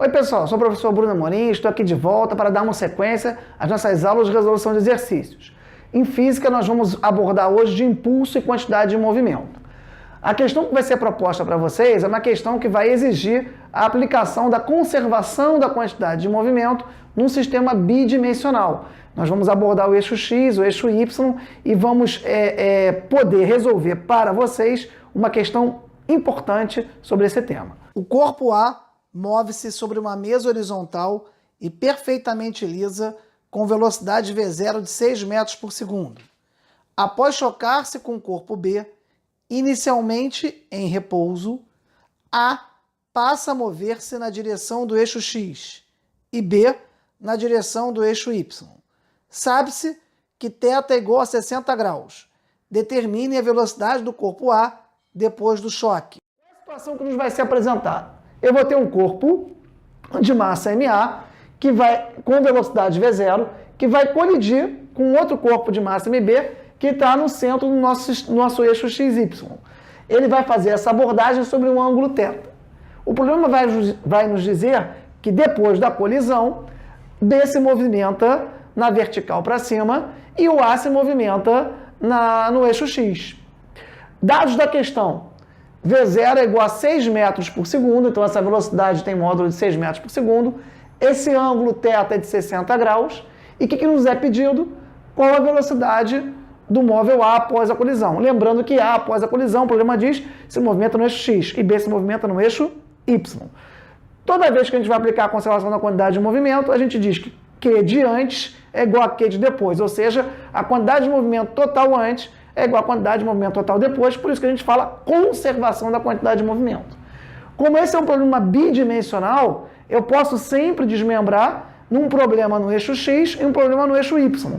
Oi pessoal, sou o professor Bruno Amorim, estou aqui de volta para dar uma sequência às nossas aulas de resolução de exercícios. Em física nós vamos abordar hoje de impulso e quantidade de movimento. A questão que vai ser proposta para vocês é uma questão que vai exigir a aplicação da conservação da quantidade de movimento num sistema bidimensional. Nós vamos abordar o eixo X, o eixo Y e vamos poder resolver para vocês uma questão importante sobre esse tema. O corpo A move-se sobre uma mesa horizontal e perfeitamente lisa com velocidade V0 de 6 metros por segundo. Após chocar-se com o corpo B, inicialmente em repouso, A passa a mover-se na direção do eixo X e B na direção do eixo Y. Sabe-se que θ é igual a 60 graus. Determine a velocidade do corpo A depois do choque. A situação que nos vai ser apresentada. Eu vou ter um corpo de massa MA que vai com velocidade V0 que vai colidir com outro corpo de massa MB que está no centro do nosso eixo XY. Ele vai fazer essa abordagem sobre um ângulo θ. O problema vai nos dizer que depois da colisão, B se movimenta na vertical para cima e o A se movimenta no eixo X. Dados da questão. V0 é igual a 6 metros por segundo, então essa velocidade tem módulo de 6 metros por segundo. Esse ângulo θ é de 60 graus. E o que nos é pedido? Qual a velocidade do móvel A após a colisão? Lembrando que A após a colisão, o problema diz, se movimenta no eixo X e B se movimenta no eixo Y. Toda vez que a gente vai aplicar a conservação da quantidade de movimento, a gente diz que Q de antes é igual a Q de depois, ou seja, a quantidade de movimento total antes é igual à quantidade de movimento total depois, por isso que a gente fala conservação da quantidade de movimento. Como esse é um problema bidimensional, eu posso sempre desmembrar num problema no eixo X e um problema no eixo Y.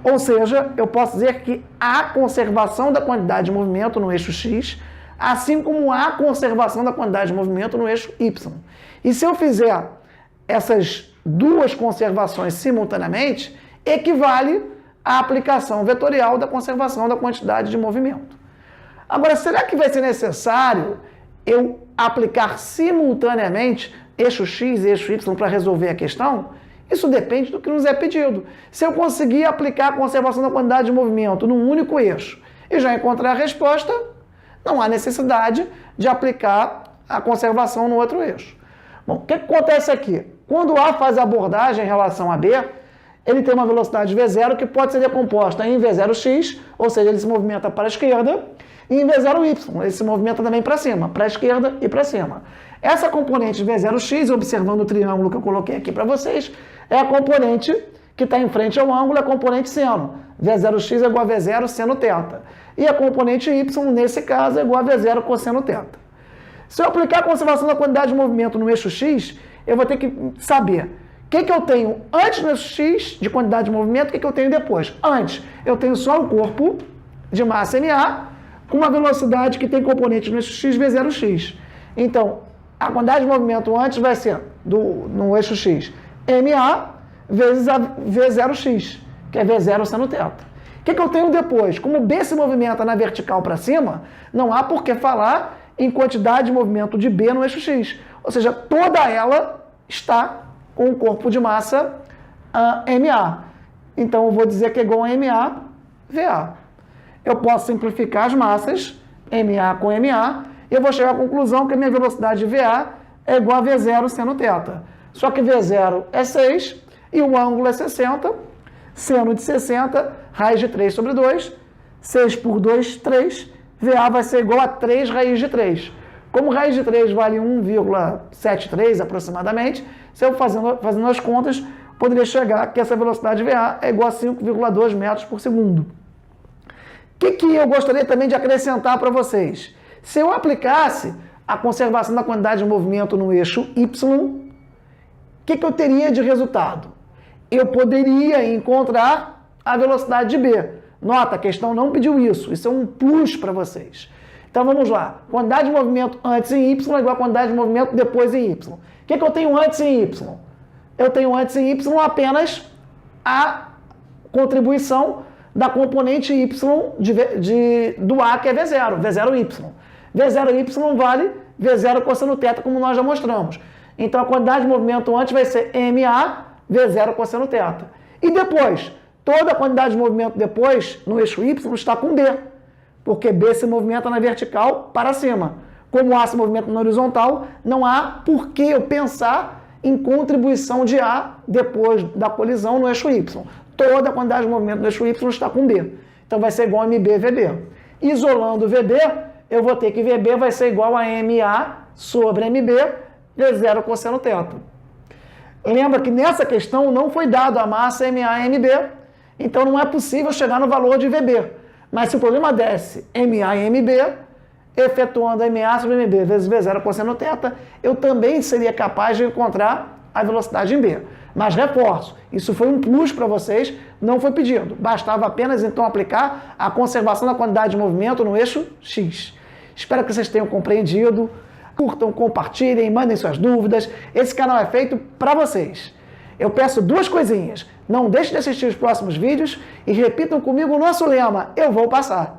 Ou seja, eu posso dizer que há conservação da quantidade de movimento no eixo X, assim como há conservação da quantidade de movimento no eixo Y. E se eu fizer essas duas conservações simultaneamente, equivale à aplicação vetorial da conservação da quantidade de movimento. Agora, será que vai ser necessário eu aplicar simultaneamente eixo X e eixo Y para resolver a questão? Isso depende do que nos é pedido. Se eu conseguir aplicar a conservação da quantidade de movimento num único eixo e já encontrar a resposta, não há necessidade de aplicar a conservação no outro eixo. Bom, o que acontece aqui? Quando A faz a abordagem em relação a B, ele tem uma velocidade V0 que pode ser decomposta em V0x, ou seja, ele se movimenta para a esquerda, e em V0y, ele se movimenta também para cima, para a esquerda e para cima. Essa componente de V0x, observando o triângulo que eu coloquei aqui para vocês, é a componente que está em frente ao ângulo, a componente seno. V0x é igual a V0 seno θ. E a componente y, nesse caso, é igual a V0 cosseno θ. Se eu aplicar a conservação da quantidade de movimento no eixo x, eu vou ter que saber o que eu tenho antes no eixo x de quantidade de movimento e o que eu tenho depois. Antes, eu tenho só um corpo de massa MA com uma velocidade que tem componente no eixo x V0x. Então, a quantidade de movimento antes vai ser, no eixo x, MA vezes a V0x, que é V0 seno θ. O que eu tenho depois? Como B se movimenta na vertical para cima, não há por que falar em quantidade de movimento de B no eixo x. Ou seja, toda ela está com o corpo de massa MA. Então, eu vou dizer que é igual a MA, VA. Eu posso simplificar as massas, MA com MA, e eu vou chegar à conclusão que a minha velocidade de VA é igual a V0 seno θ. Só que V0 é 6 e o ângulo é 60. Seno de 60, raiz de 3 sobre 2. 6 por 2, 3. VA vai ser igual a 3 raiz de 3. Como raiz de 3 vale 1,73 aproximadamente, se eu fazendo as contas, poderia chegar que essa velocidade VA é igual a 5,2 metros por segundo. O que eu gostaria também de acrescentar para vocês? Se eu aplicasse a conservação da quantidade de movimento no eixo Y, o que eu teria de resultado? Eu poderia encontrar a velocidade de B. Nota, a questão não pediu isso. Isso é um plus para vocês. Então vamos lá. Quantidade de movimento antes em Y é igual a quantidade de movimento depois em Y. O que eu tenho antes em Y? Eu tenho antes em Y apenas a contribuição da componente Y do A, que é V0, V0Y. V0Y vale V0 cosseno θ, como nós já mostramos. Então a quantidade de movimento antes vai ser MA V0 cosseno θ. E depois, toda a quantidade de movimento depois, no eixo Y, está com B. Porque B se movimenta na vertical para cima. Como A se movimenta na horizontal, não há por que eu pensar em contribuição de A depois da colisão no eixo Y. Toda a quantidade de movimento no eixo Y está com B. Então vai ser igual a MB VB. Isolando VB, eu vou ter que VB vai ser igual a MA sobre MB V0 cosseno θ. Lembra que nessa questão não foi dado a massa MA e MB, então não é possível chegar no valor de VB. Mas se o problema desse MA e MB, efetuando MA sobre MB vezes V0 cosseno θ, eu também seria capaz de encontrar a velocidade em B. Mas reforço, isso foi um plus para vocês, não foi pedido. Bastava apenas então aplicar a conservação da quantidade de movimento no eixo X. Espero que vocês tenham compreendido. Curtam, compartilhem, mandem suas dúvidas. Esse canal é feito para vocês. Eu peço duas coisinhas. Não deixe de assistir os próximos vídeos e repitam comigo o nosso lema: eu vou passar.